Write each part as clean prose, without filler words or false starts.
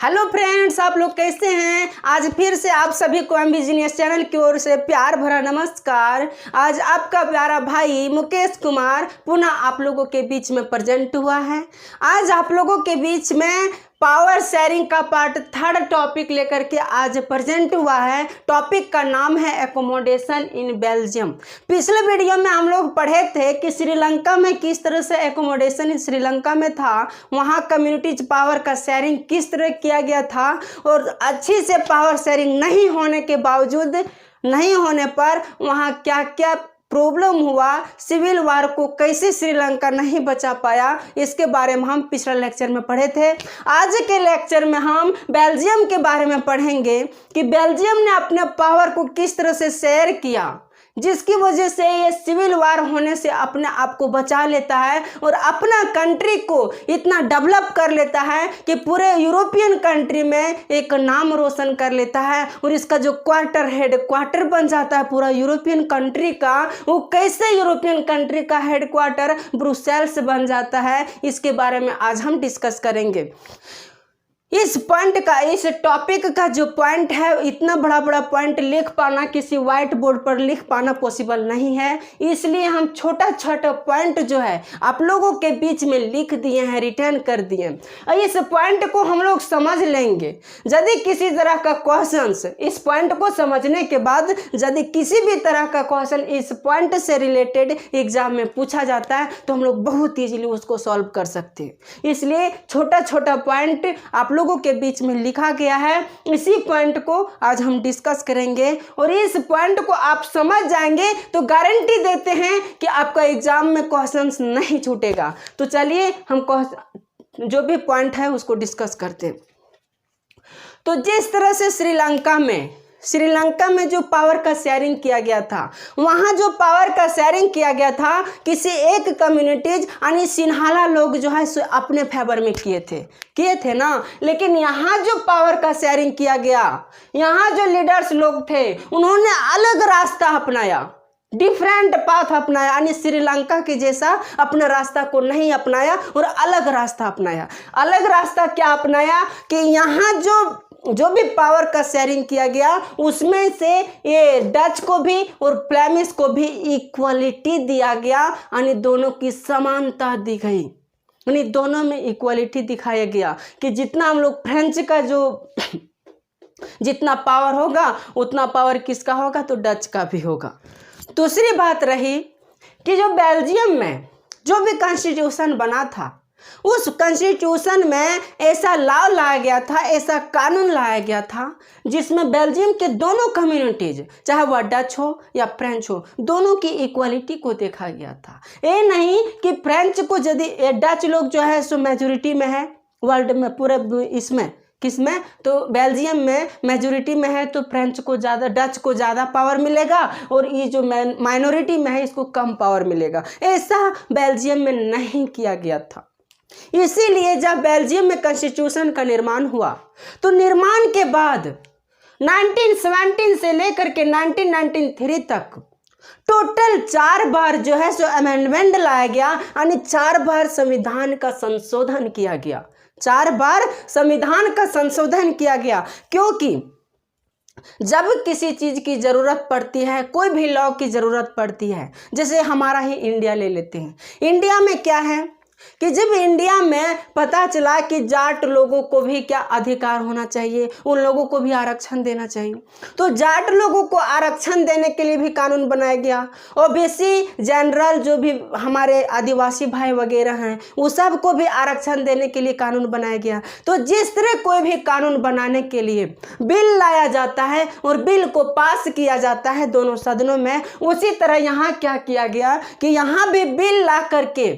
Hello friends, आप लोग कैसे हैं। आज फिर से आप सभी को एम बिजनेस चैनल की ओर से प्यार भरा नमस्कार। आज आपका प्यारा भाई मुकेश कुमार पुनः आप लोगों के बीच में प्रेजेंट हुआ है। आज आप लोगों के बीच में पावर शेयरिंग का पार्ट 3 टॉपिक लेकर के आज प्रेजेंट हुआ है। टॉपिक का नाम है एकोमोडेशन इन बेल्जियम। पिछले वीडियो में हम लोग पढ़े थे कि श्रीलंका में किस तरह से एकोमोडेशन श्रीलंका में था, वहाँ कम्युनिटीज पावर का शेयरिंग किस तरह किया गया था और अच्छी से पावर शेयरिंग नहीं होने के बावजूद नहीं होने पर वहाँ क्या क्या प्रॉब्लम हुआ, सिविल वार को कैसे श्रीलंका नहीं बचा पाया, इसके बारे में हम पिछले लेक्चर में पढ़े थे। आज के लेक्चर में हम बेल्जियम के बारे में पढ़ेंगे कि बेल्जियम ने अपने पावर को किस तरह से शेयर किया, जिसकी वजह से ये सिविल वार होने से अपने आप को बचा लेता है और अपना कंट्री को इतना डेवलप कर लेता है कि पूरे यूरोपियन कंट्री में एक नाम रोशन कर लेता है और इसका जो हेड क्वार्टर बन जाता है पूरा यूरोपियन कंट्री का। वो कैसे यूरोपियन कंट्री का हेड क्वार्टर ब्रुसेल्स बन जाता है, इसके बारे में आज हम डिस्कस करेंगे। इस टॉपिक का जो पॉइंट है, इतना बड़ा पॉइंट लिख पाना किसी वाइट बोर्ड पर लिख पाना पॉसिबल नहीं है, इसलिए हम छोटा पॉइंट जो है आप लोगों के बीच में लिख दिए हैं, रिटर्न कर दिए। और इस पॉइंट को हम लोग समझ लेंगे। यदि किसी तरह का क्वेश्चंस इस पॉइंट को समझने के बाद यदि किसी भी तरह का क्वेश्चन इस पॉइंट से रिलेटेड एग्जाम में पूछा जाता है तो हम लोग बहुत ईजिली उसको सॉल्व कर सकते हैं। इसलिए छोटा पॉइंट आप लोगों के बीच में लिखा गया है, इसी पॉइंट को आज हम डिस्कस करेंगे और इस पॉइंट को आप समझ जाएंगे तो गारंटी देते हैं कि आपका एग्जाम में क्वेश्चंस नहीं छूटेगा। तो चलिए हम जो भी पॉइंट है उसको डिस्कस करते हैं। तो जिस तरह से श्रीलंका में जो पावर का शेयरिंग किया गया था, वहाँ जो पावर का शेयरिंग किया गया था किसी एक कम्युनिटीज यानी सिन्हाला लोग जो है अपने फेवर में किए थे ना। लेकिन यहाँ जो पावर का शेयरिंग किया गया, यहाँ जो लीडर्स लोग थे उन्होंने अलग रास्ता अपनाया, डिफरेंट पाथ अपनाया, यानी श्रीलंका के जैसा अपने रास्ता को नहीं अपनाया और अलग रास्ता अपनाया। अलग रास्ता क्या अपनाया कि यहाँ जो भी पावर का शेयरिंग किया गया उसमें से ये डच को भी और फ्लेमिश को भी इक्वलिटी दिया गया, यानी दोनों की समानता दी गई, यानी दोनों में इक्वलिटी दिखाया गया कि जितना हम लोग फ्रेंच का जो जितना पावर होगा उतना पावर किसका होगा, तो डच का भी होगा। दूसरी बात रही कि जो बेल्जियम में जो भी कॉन्स्टिट्यूशन बना था उस कॉन्स्टिट्यूशन में ऐसा लॉ लाया गया था, ऐसा कानून लाया गया था जिसमें बेल्जियम के दोनों कम्युनिटीज चाहे वह डच हो या फ्रेंच हो, दोनों की इक्वालिटी को देखा गया था। ये नहीं कि फ्रेंच को यदि डच लोग जो है सो मेजोरिटी में है वर्ल्ड में, पूरे इसमें किसमें, तो बेल्जियम में मेजोरिटी में है तो फ्रेंच को ज़्यादा, डच को ज़्यादा पावर मिलेगा और ये जो माइनॉरिटी में है इसको कम पावर मिलेगा। ऐसा बेल्जियम में नहीं किया गया था। इसीलिए जब बेल्जियम में कॉन्स्टिट्यूशन का निर्माण हुआ तो निर्माण के बाद 1917 से लेकर के 1993 तक टोटल 4 बार जो है सो अमेंडमेंट लाया गया, यानी 4 बार संविधान का संशोधन किया गया। 4 बार संविधान का संशोधन किया गया, क्योंकि जब किसी चीज की जरूरत पड़ती है, कोई भी लॉ की जरूरत पड़ती है, जैसे हमारा ही इंडिया ले लेते हैं। इंडिया में क्या है कि जब इंडिया में पता चला कि जाट लोगों को भी क्या अधिकार होना चाहिए, उन लोगों को भी आरक्षण देना चाहिए, तो जाट लोगों को आरक्षण देने के लिए भी कानून बनाया गया। ओबीसी जनरल जो भी हमारे आदिवासी भाई वगैरह हैं वो सब को भी आरक्षण देने के लिए कानून बनाया गया। तो जिस तरह कोई भी कानून बनाने के लिए बिल लाया जाता है और बिल को पास किया जाता है दोनों सदनों में, उसी तरह यहाँ क्या किया गया कि यहाँ भी बिल ला करके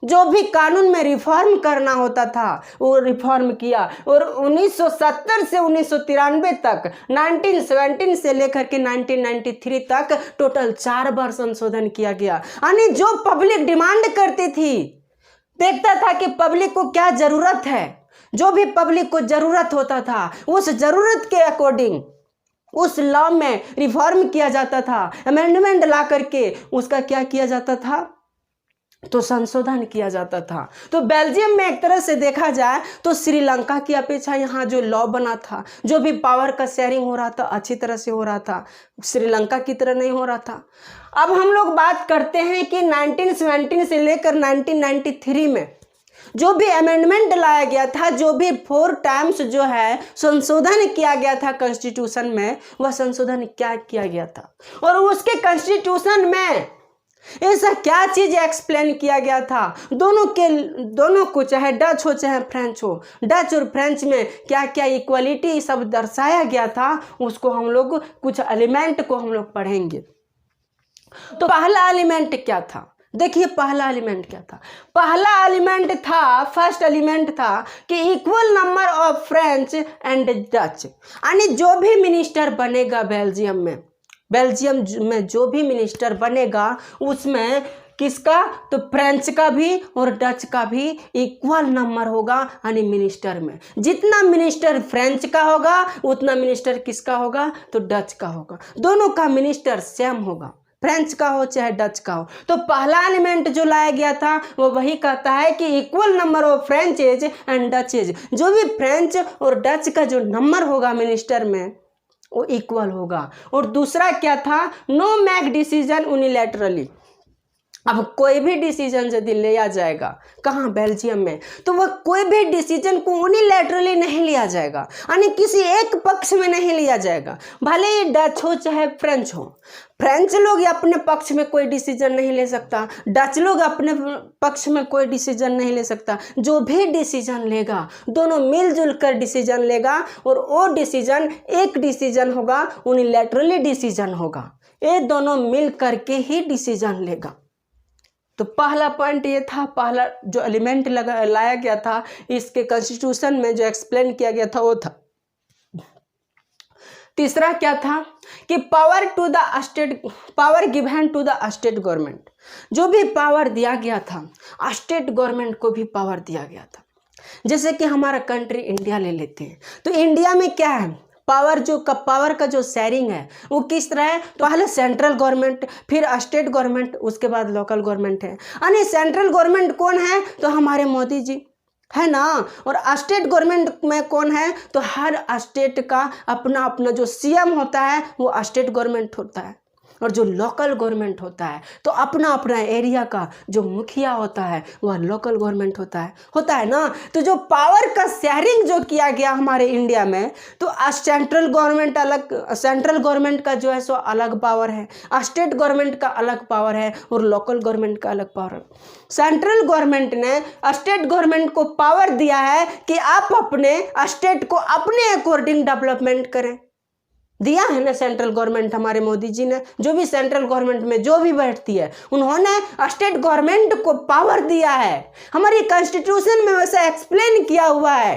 जो भी कानून में रिफॉर्म करना होता था वो रिफॉर्म किया और 1970 से 1993 तक, 1917 से लेकर के 1993 तक टोटल 4 बार संशोधन किया गया। यानी जो पब्लिक डिमांड करती थी, देखता था कि पब्लिक को क्या जरूरत है, जो भी पब्लिक को जरूरत होता था उस जरूरत के अकॉर्डिंग उस लॉ में रिफॉर्म किया जाता था, अमेंडमेंट ला करके उसका क्या किया जाता था, तो संशोधन किया जाता था। तो बेल्जियम में एक तरह से देखा जाए तो श्रीलंका की अपेक्षा यहाँ जो लॉ बना था, जो भी पावर का शेयरिंग हो रहा था अच्छी तरह से हो रहा था, श्रीलंका की तरह नहीं हो रहा था। अब हम लोग बात करते हैं कि 1917 से लेकर 1993 में जो भी अमेंडमेंट लाया गया था, जो भी 4 टाइम्स जो है संशोधन किया गया था कॉन्स्टिट्यूशन में, वह संशोधन क्या किया गया था और उसके कॉन्स्टिट्यूशन में ऐसा क्या चीज एक्सप्लेन किया गया था। दोनों को, चाहे डच हो चाहे फ्रेंच हो, डच और फ्रेंच में क्या क्या इक्वलिटी सब दर्शाया गया था, उसको हम लोग कुछ एलिमेंट को हम लोग पढ़ेंगे। तो पहला एलिमेंट क्या था, देखिए पहला एलिमेंट क्या था। पहला एलिमेंट था, फर्स्ट एलिमेंट था कि equal number of French and Dutch, यानी जो भी मिनिस्टर बनेगा बेल्जियम में जो भी मिनिस्टर बनेगा उसमें किसका, तो फ्रेंच का भी और डच का भी इक्वल नंबर होगा, यानी मिनिस्टर में जितना मिनिस्टर फ्रेंच का होगा उतना मिनिस्टर किसका होगा, तो डच का होगा। दोनों का मिनिस्टर सेम होगा, फ्रेंच का हो चाहे डच का हो। तो पहला एलिमेंट जो लाया गया था वो वही कहता है कि equal number of French age and Dutch age, जो भी फ्रेंच और डच का जो नंबर होगा मिनिस्टर में वो इक्वल होगा। और दूसरा क्या था, नो मेक डिसीजन यूनिलैटरली। अब कोई भी डिसीजन यदि लिया जाएगा कहाँ, बेल्जियम में, तो वह कोई भी डिसीजन को यूनिलैटरली नहीं लिया जाएगा, यानी किसी एक पक्ष में नहीं लिया जाएगा। भले ही डच हो चाहे फ्रेंच हो, फ्रेंच लोग अपने पक्ष में कोई डिसीजन नहीं ले सकता, डच लोग अपने पक्ष में कोई डिसीजन नहीं ले सकता। जो भी डिसीजन लेगा दोनों मिलजुल कर डिसीजन लेगा और वो डिसीजन एक डिसीजन होगा, यूनिलैटरली डिसीजन होगा, ये दोनों मिल करके ही डिसीजन लेगा। तो पहला पॉइंट ये था, पहला जो एलिमेंट लाया गया था इसके कॉन्स्टिट्यूशन में जो एक्सप्लेन किया गया था वो था। तीसरा क्या था कि power given to the state government, जो भी पावर दिया गया था स्टेट गवर्नमेंट को भी पावर दिया गया था। जैसे कि हमारा कंट्री इंडिया ले लेते हैं, तो इंडिया में क्या है, पावर का जो शेयरिंग है वो किस तरह है, तो पहले सेंट्रल गवर्नमेंट, फिर स्टेट गवर्नमेंट, उसके बाद लोकल गवर्नमेंट है। यानी सेंट्रल गवर्नमेंट कौन है, तो हमारे मोदी जी है ना, और स्टेट गवर्नमेंट में कौन है, तो हर स्टेट का अपना अपना जो सीएम होता है वो स्टेट गवर्नमेंट होता है, और जो लोकल गवर्नमेंट होता है तो अपना अपना एरिया का जो मुखिया होता है वह लोकल गवर्नमेंट होता है ना। तो जो पावर का शेयरिंग जो किया गया हमारे इंडिया में, तो सेंट्रल गवर्नमेंट का जो है सो अलग पावर है, स्टेट गवर्नमेंट का अलग पावर है और लोकल गवर्नमेंट का अलग पावर है। सेंट्रल गवर्नमेंट ने स्टेट गवर्नमेंट को पावर दिया है कि आप अपने स्टेट को अपने अकॉर्डिंग डेवलपमेंट करें, दिया है ना सेंट्रल गवर्नमेंट, हमारे मोदी जी ने, जो भी सेंट्रल गवर्नमेंट में जो भी बैठती है उन्होंने स्टेट गवर्नमेंट को पावर दिया है। हमारी कॉन्स्टिट्यूशन में वैसा एक्सप्लेन किया हुआ है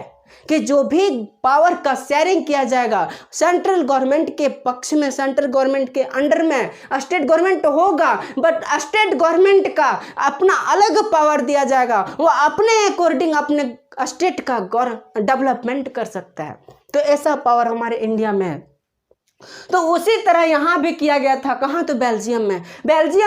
कि जो भी पावर का शेयरिंग किया जाएगा सेंट्रल गवर्नमेंट के पक्ष में, सेंट्रल गवर्नमेंट के अंडर में स्टेट गवर्नमेंट होगा, बट स्टेट गवर्नमेंट का अपना अलग पावर दिया जाएगा, वो अपने अकॉर्डिंग अपने स्टेट का डेवलपमेंट कर सकता है। तो ऐसा पावर हमारे इंडिया में है। तो उसी तरह यहाँ भी किया गया था, कहाँ, तो बेल्जियम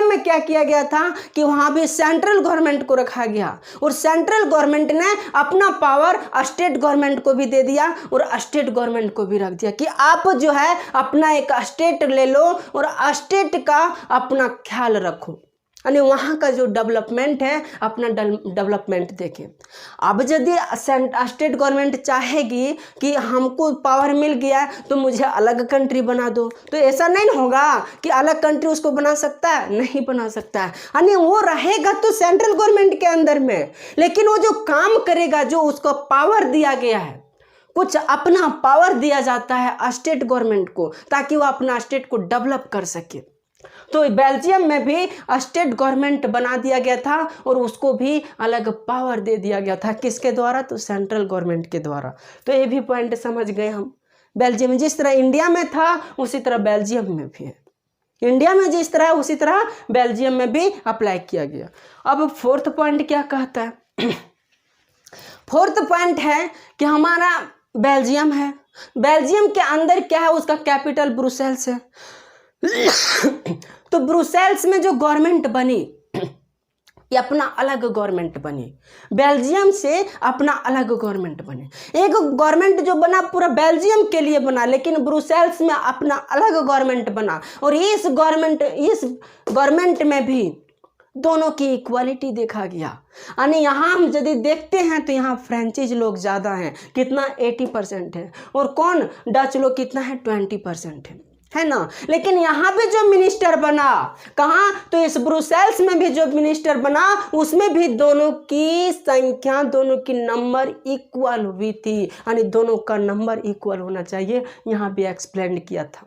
में क्या किया गया था कि वहाँ भी सेंट्रल गवर्नमेंट को रखा गया और सेंट्रल गवर्नमेंट ने अपना पावर स्टेट गवर्नमेंट को भी दे दिया और स्टेट गवर्नमेंट को भी रख दिया कि आप जो है अपना एक स्टेट ले लो और स्टेट का अपना ख्याल रखो, यानी वहाँ का जो डेवलपमेंट है अपना डेवलपमेंट देखें। अब यदि स्टेट गवर्नमेंट चाहेगी कि हमको पावर मिल गया तो मुझे अलग कंट्री बना दो, तो ऐसा नहीं होगा कि अलग कंट्री उसको बना सकता है, नहीं बना सकता है। यानी वो रहेगा तो सेंट्रल गवर्नमेंट के अंदर में, लेकिन वो जो काम करेगा, जो उसको पावर दिया गया है, कुछ अपना पावर दिया जाता है स्टेट गवर्नमेंट को ताकि वो अपना स्टेट को डेवलप कर सके। तो बेल्जियम में भी स्टेट गवर्नमेंट बना दिया गया था और उसको भी अलग पावर दे दिया गया था, किसके द्वारा, तो सेंट्रल गवर्नमेंट के द्वारा। तो ये भी पॉइंट समझ गए हम। बेल्जियम में जिस तरह इंडिया में था उसी तरह बेल्जियम में भी है, इंडिया में जिस तरह उसी तरह बेल्जियम में भी अप्लाई किया गया। अब फोर्थ पॉइंट क्या कहता है, फोर्थ पॉइंट है कि हमारा बेल्जियम है, बेल्जियम के अंदर क्या है, उसका कैपिटल ब्रुसेल्स है। तो ब्रुसेल्स में जो गवर्नमेंट बनी ये अपना अलग गवर्नमेंट बने, बेल्जियम से अपना अलग गवर्नमेंट बने। एक गवर्नमेंट जो बना पूरा बेल्जियम के लिए बना, लेकिन ब्रुसेल्स में अपना अलग गवर्नमेंट बना। और इस गवर्नमेंट में भी दोनों की इक्वालिटी देखा गया। यानी यहाँ हम यदि देखते हैं तो यहाँ फ्रेंचीज लोग ज़्यादा हैं, कितना 80% है, और कौन डच लोग कितना है 20% है ना। लेकिन यहाँ पे जो मिनिस्टर बना कहाँ, तो इस ब्रुसेल्स में भी जो मिनिस्टर बना उसमें भी दोनों की संख्या, दोनों की नंबर इक्वल हुई थी, यानी दोनों का नंबर इक्वल होना चाहिए, यहाँ भी एक्सप्लेन किया था।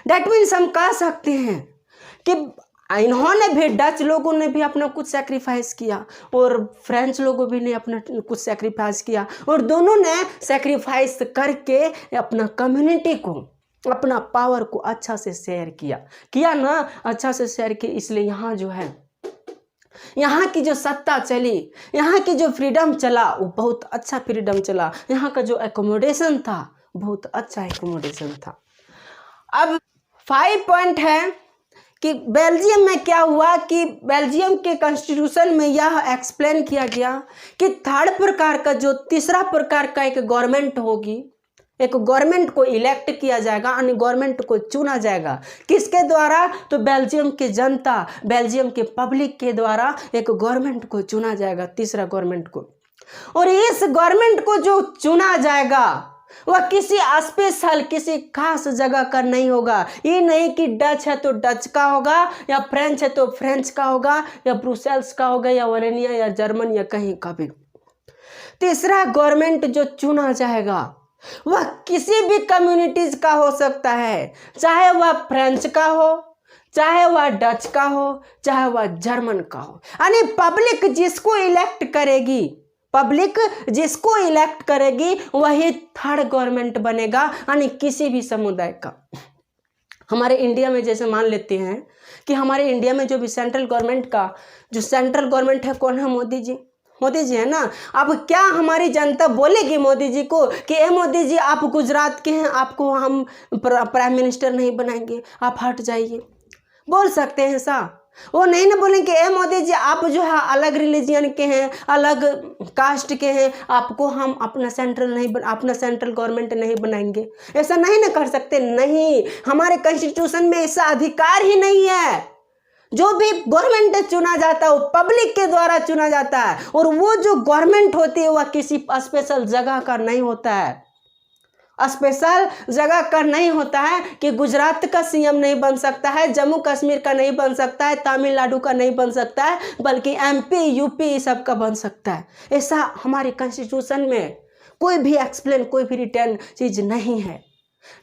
डेट मीन्स हम कह सकते हैं कि इन्होंने भी, डच लोगों ने भी अपना कुछ सेक्रीफाइस किया और फ्रेंच लोगों भी ने अपना कुछ सेक्रीफाइस किया, और दोनों ने सेक्रीफाइस करके अपना कम्युनिटी को, अपना पावर को अच्छा से शेयर किया ना, अच्छा से शेयर किया। इसलिए यहाँ जो है, यहाँ की जो सत्ता चली, यहाँ की जो फ्रीडम चला वो बहुत अच्छा फ्रीडम चला। यहाँ का जो एकोमोडेशन था बहुत अच्छा एकोमोडेशन था। अब 5 पॉइंट है कि बेल्जियम में क्या हुआ कि बेल्जियम के कॉन्स्टिट्यूशन में यह एक्सप्लेन किया गया कि थर्ड प्रकार का, जो तीसरा प्रकार का एक गवर्नमेंट होगी, एक गवर्नमेंट को इलेक्ट किया जाएगा, यानी गवर्नमेंट को चुना जाएगा। किसके द्वारा, तो बेल्जियम की जनता, बेल्जियम के पब्लिक के द्वारा एक गवर्नमेंट को चुना जाएगा, तीसरा गवर्नमेंट को। और इस गवर्नमेंट को जो चुना जाएगा वह किसी स्पेशल, किसी खास जगह का नहीं होगा। ये नहीं कि डच है तो डच का होगा, या फ्रेंच है तो फ्रेंच का होगा, या ब्रुसेल्स का होगा, या वलेनिया या जर्मन या कहीं का भी। तीसरा गवर्नमेंट जो चुना जाएगा वह किसी भी कम्युनिटीज का हो सकता है, चाहे वह फ्रेंच का हो, चाहे वह डच का हो, चाहे वह जर्मन का हो। यानी पब्लिक जिसको इलेक्ट करेगी, पब्लिक जिसको इलेक्ट करेगी वही थर्ड गवर्नमेंट बनेगा, यानी किसी भी समुदाय का। हमारे इंडिया में जैसे मान लेते हैं कि हमारे इंडिया में जो भी सेंट्रल गवर्नमेंट का, जो सेंट्रल गवर्नमेंट है कौन है, मोदी जी, मोदी जी है ना। अब क्या हमारी जनता बोलेगी मोदी जी को कि ए मोदी जी आप गुजरात के हैं, आपको हम प्राइम मिनिस्टर नहीं बनाएंगे, आप हट जाइए, बोल सकते हैं सा? वो नहीं ना बोलेंगे ए मोदी जी आप जो है अलग रिलीजियन के हैं, अलग कास्ट के हैं, आपको हम अपना सेंट्रल गवर्नमेंट नहीं बनाएंगे, ऐसा नहीं ना कर सकते। नहीं, हमारे कॉन्स्टिट्यूशन में ऐसा अधिकार ही नहीं है। जो भी गवर्नमेंट चुना जाता है वो पब्लिक के द्वारा चुना जाता है, और वो जो गवर्नमेंट होती है वह किसी स्पेशल जगह का नहीं होता है, स्पेशल जगह का नहीं होता है कि गुजरात का सीएम नहीं बन सकता है, जम्मू कश्मीर का नहीं बन सकता है, तमिलनाडु का नहीं बन सकता है, बल्कि एमपी यूपी सब का बन सकता है। ऐसा हमारे कॉन्स्टिट्यूशन में कोई भी एक्सप्लेन, कोई भी रिटर्न चीज नहीं है।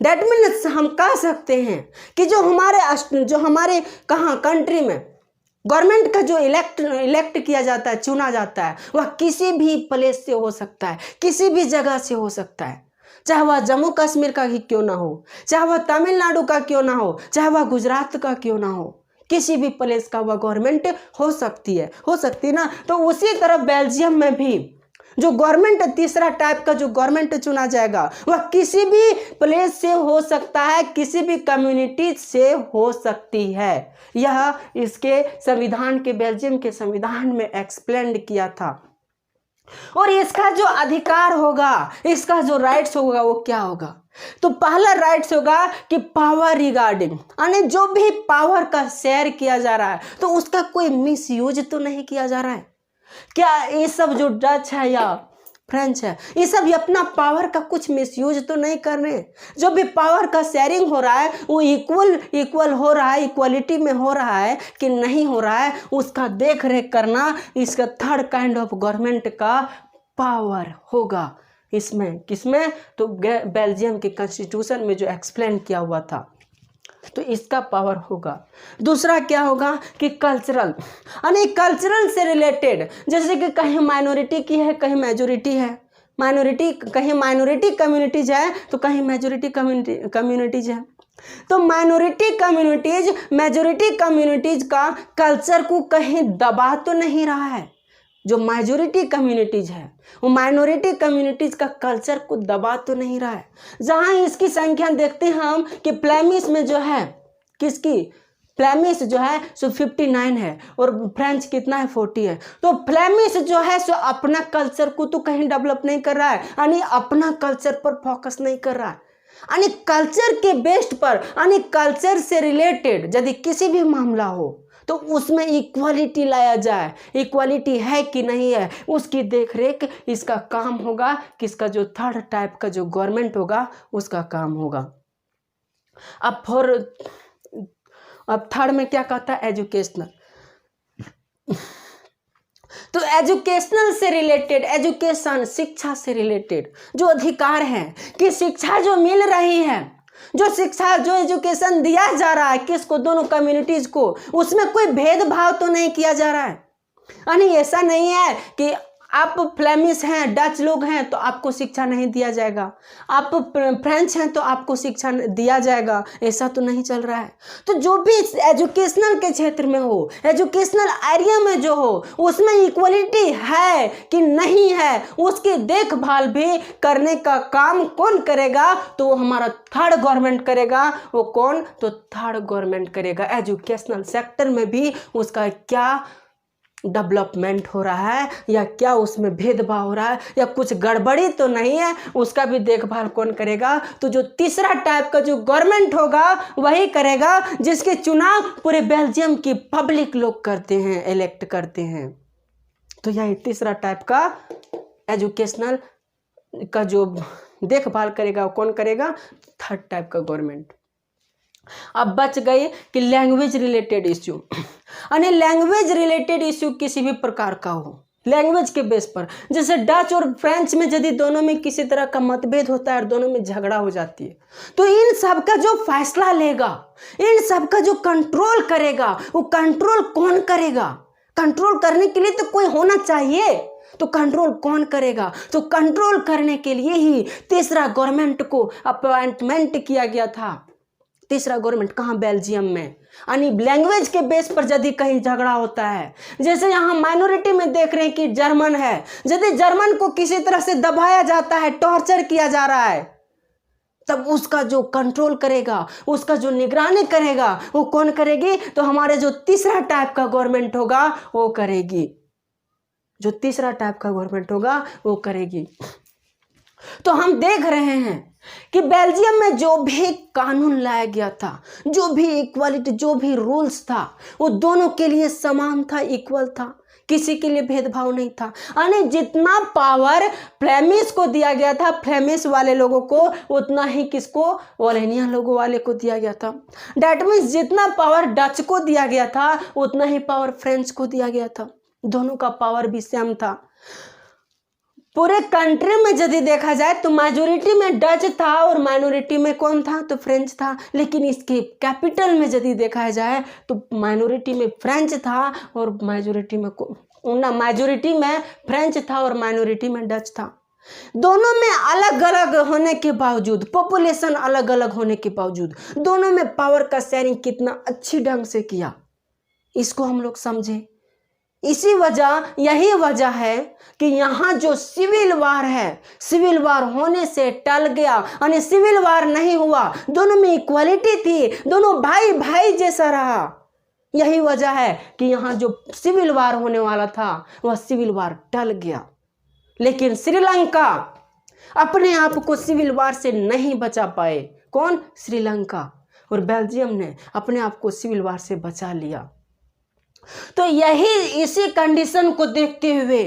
डेट मीन्स हम कह सकते हैं कि जो हमारे कहाँ कंट्री में गवर्नमेंट का जो इलेक्ट किया जाता है, चुना जाता है, वह किसी भी प्लेस से हो सकता है, किसी भी जगह से हो सकता है, चाहे वह जम्मू कश्मीर का ही क्यों ना हो, चाहे वह तमिलनाडु का क्यों ना हो, चाहे वह गुजरात का क्यों ना हो, किसी भी प्लेस का वह गवर्नमेंट हो सकती है ना। तो उसी तरह बेल्जियम में भी जो गवर्नमेंट, तीसरा टाइप का जो गवर्नमेंट चुना जाएगा वह किसी भी प्लेस से हो सकता है, किसी भी कम्युनिटी से हो सकती है। यह इसके संविधान के, बेल्जियम के संविधान में एक्सप्लेन किया था। और इसका जो अधिकार होगा, इसका जो राइट्स होगा वो क्या होगा, तो पहला राइट्स होगा कि पावर रिगार्डिंग, यानी जो भी पावर का शेयर किया जा रहा है तो उसका कोई मिसयूज तो नहीं किया जा रहा है। क्या ये सब जो डच है या फ्रेंच है, ये सब अपना पावर का कुछ मिसयूज तो नहीं कर रहे। जो भी पावर का शेयरिंग हो रहा है वो इक्वल हो रहा है, इक्वलिटी में हो रहा है कि नहीं हो रहा है, उसका देख रेख करना इसका थर्ड काइंड ऑफ गवर्नमेंट का पावर होगा। इसमें किसमें, तो बेल्जियम के कॉन्स्टिट्यूशन में जो एक्सप्लेन किया हुआ था, तो इसका पावर होगा। दूसरा क्या होगा कि कल्चरल, यानी कल्चरल से रिलेटेड, जैसे कि कहीं माइनॉरिटी की है, कहीं मेजोरिटी है, कहीं माइनॉरिटी कम्युनिटीज है तो कहीं मेजोरिटी कम्युनिटीज है। तो माइनॉरिटी कम्युनिटीज, मेजोरिटी कम्युनिटीज का कल्चर को कहीं दबा तो नहीं रहा है। जो मेजोरिटी कम्युनिटीज है वो माइनॉरिटी कम्युनिटीज का कल्चर को दबा तो नहीं रहा है। जहाँ इसकी संख्या देखते हैं हम कि फ्लेमिश में जो है, किसकी, फ्लेमिश जो है सो 59 है और फ्रेंच कितना है 40 है। तो फ्लेमिश जो है सो अपना कल्चर को तो कहीं डेवलप नहीं कर रहा है, यानी अपना कल्चर पर फोकस नहीं कर रहा है, यानी कल्चर के बेस्ड पर, यानी कल्चर से रिलेटेड यदि किसी भी मामला हो तो उसमें इक्वालिटी लाया जाए, इक्वालिटी है कि नहीं है उसकी देखरेख इसका काम होगा, किसका जो थर्ड टाइप का जो गवर्नमेंट होगा उसका काम होगा। अब थर्ड में क्या कहता है, एजुकेशनल। तो एजुकेशनल से रिलेटेड, एजुकेशन शिक्षा से रिलेटेड जो अधिकार है कि शिक्षा जो मिल रही है, जो शिक्षा जो एजुकेशन दिया जा रहा है किसको, दोनों कम्युनिटीज को, उसमें कोई भेदभाव तो नहीं किया जा रहा है। यानी ऐसा नहीं है कि आप फ्लेमिश हैं, डच लोग हैं तो आपको शिक्षा नहीं दिया जाएगा, आप फ्रेंच हैं तो आपको शिक्षा दिया जाएगा, ऐसा तो नहीं चल रहा है। तो जो भी एजुकेशनल के क्षेत्र में हो, एजुकेशनल एरिया में जो हो, उसमें इक्वलिटी है कि नहीं है उसकी देखभाल भी करने का काम कौन करेगा, तो वो हमारा थर्ड गवर्नमेंट करेगा। वो कौन, तो थर्ड गवर्नमेंट करेगा। एजुकेशनल सेक्टर में भी उसका क्या डेवलपमेंट हो रहा है या क्या उसमें भेदभाव हो रहा है या कुछ गड़बड़ी तो नहीं है, उसका भी देखभाल कौन करेगा, तो जो तीसरा टाइप का जो गवर्नमेंट होगा वही करेगा, जिसके चुनाव पूरे बेल्जियम की पब्लिक लोग करते हैं, इलेक्ट करते हैं। तो यही तीसरा टाइप का एजुकेशनल का जो देखभाल करेगा कौन करेगा, थर्ड टाइप का गवर्नमेंट। अब बच गई कि लैंग्वेज रिलेटेड इश्यू, यानी लैंग्वेज रिलेटेड इश्यू किसी भी प्रकार का हो, लैंग्वेज के बेस पर, जैसे डच और फ्रेंच में यदि दोनों में किसी तरह का मतभेद होता है और दोनों में झगड़ा हो जाती है, तो इन सब का जो फैसला लेगा, इन सब का जो कंट्रोल करेगा, वो कंट्रोल कौन करेगा? कंट्रोल करने के लिए तो कोई होना चाहिए, तो कंट्रोल कौन करेगा? तो कंट्रोल करने के लिए ही तीसरा गवर्नमेंट को अपॉइंटमेंट किया गया था। तीसरा गवर्नमेंट कहाँ? बेल्जियम में। यानी लैंग्वेज के बेस पर यदि कहीं झगड़ा होता है, जैसे यहाँ माइनॉरिटी में देख रहे हैं कि जर्मन है, यदि जर्मन को किसी तरह से दबाया जाता है, टॉर्चर किया जा रहा है, तब उसका जो कंट्रोल करेगा, उसका जो निगरानी करेगा, वो कौन करेगी? तो हमारे जो तीसरा टाइप का गवर्नमेंट होगा वो करेगी, जो तीसरा टाइप का गवर्नमेंट होगा वो करेगी। तो हम देख रहे हैं कि बेल्जियम में जो भी कानून लाया गया था, जो भी इक्वालिटी, जो भी रूल्स था, वो दोनों के लिए समान था, इक्वल था, किसी के लिए भेदभाव नहीं था। यानी जितना पावर फ्लेमिश को दिया गया था, फ्लेमिश वाले लोगों को, उतना ही किसको? वॉलोनिया लोगों वाले को दिया गया था। डैट मीन्स जितना पावर डच को दिया गया था उतना ही पावर फ्रेंच को दिया गया था, दोनों का पावर भी सेम था। पूरे कंट्री में यदि देखा जाए तो मेजोरिटी में डच था और माइनॉरिटी में कौन था? तो फ्रेंच था। लेकिन इसके कैपिटल में यदि देखा जाए तो माइनॉरिटी में फ्रेंच था और मेजोरिटी में फ्रेंच था और माइनॉरिटी में डच था। दोनों में अलग अलग होने के बावजूद, पॉपुलेशन अलग अलग होने के बावजूद, दोनों में पावर का शेयरिंग कितना अच्छी ढंग से किया, इसको हम लोग समझे। यही वजह है कि यहाँ जो सिविल वार है, सिविल वार होने से टल गया, यानी सिविल वार नहीं हुआ, दोनों में इक्वालिटी थी, दोनों भाई भाई जैसा रहा। यही वजह है कि यहाँ जो सिविल वार होने वाला था वह सिविल वार टल गया। लेकिन श्रीलंका अपने आप को सिविल वार से नहीं बचा पाए। कौन? श्रीलंका। और बेल्जियम ने अपने आप को सिविल वार से बचा लिया। तो इसी कंडीशन को देखते हुए,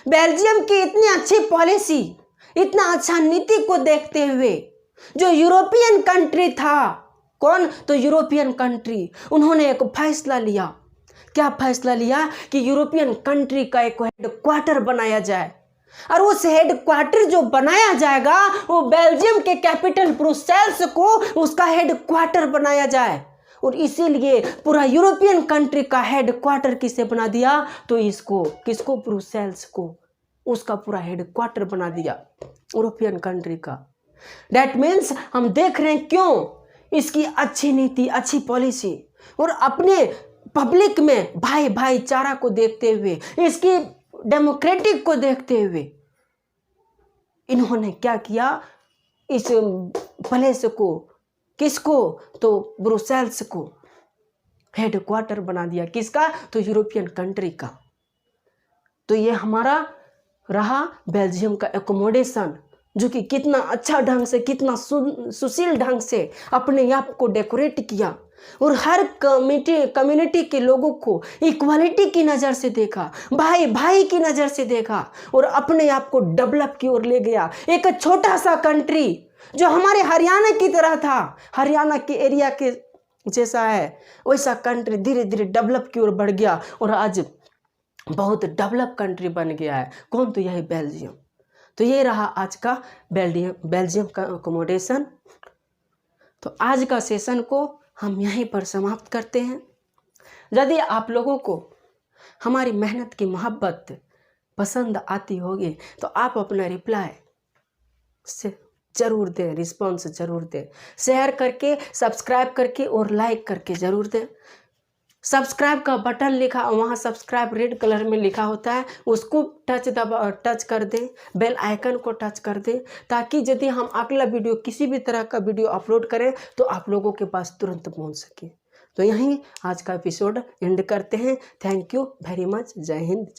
बेल्जियम की इतनी अच्छी पॉलिसी, इतना अच्छा नीति को देखते हुए, जो यूरोपियन कंट्री था, कौन? तो यूरोपियन कंट्री, उन्होंने एक फैसला लिया। क्या फैसला लिया? कि यूरोपियन कंट्री का एक हेडक्वार्टर बनाया जाए, और उस हेडक्वार्टर जो बनाया जाएगा वो बेल्जियम के कैपिटल ब्रुसेल्स को उसका हेडक्वार्टर बनाया जाए। और इसीलिए पूरा यूरोपियन कंट्री का हेडक्वार्टर किसे बना दिया? तो इसको, किसको? ब्रुसेल्स को, उसका पूरा हेडक्वार्टर बना दिया यूरोपियन कंट्री का। दैट मीन्स हम देख रहे हैं क्यों इसकी अच्छी नीति, अच्छी पॉलिसी, और अपने पब्लिक में भाई भाईचारा को देखते हुए, इसकी डेमोक्रेटिक को देखते हुए, इन्होंने क्या किया? इस प्लेस को, किसको? तो ब्रुसेल्स को, हेडक्वार्टर बना दिया। किसका? तो यूरोपियन कंट्री का। तो ये हमारा रहा बेल्जियम का एकोमोडेशन, जो कि कितना अच्छा ढंग से, कितना सुशील ढंग से अपने आप को डेकोरेट किया और हर कम्युनिटी के लोगों को इक्वालिटी की नज़र से देखा, भाई भाई की नज़र से देखा और अपने आप को डेवलप की ओर ले गया। एक छोटा सा कंट्री जो हमारे हरियाणा की तरह था, हरियाणा के एरिया के जैसा है, वैसा कंट्री धीरे धीरे डेवलप की ओर बढ़ गया और आज बहुत डेवलप कंट्री बन गया है। कौन? तो यही बेल्जियम। तो ये रहा आज का बेल्जियम का अकोमोडेशन। तो आज का सेशन को हम यहीं पर समाप्त करते हैं। यदि आप लोगों को हमारी मेहनत की मोहब्बत पसंद आती होगी तो आप अपना रिप्लाई से ज़रूर दें, रिस्पॉन्स ज़रूर दें, शेयर करके, सब्सक्राइब करके और लाइक करके ज़रूर दें। सब्सक्राइब का बटन लिखा, वहाँ सब्सक्राइब रेड कलर में लिखा होता है, उसको टच कर दें, बेल आइकन को टच कर दें, ताकि यदि हम अगला वीडियो, किसी भी तरह का वीडियो अपलोड करें तो आप लोगों के पास तुरंत पहुँच सके। तो यहीं आज का एपिसोड एंड करते हैं। Thank you very much. जय हिंद।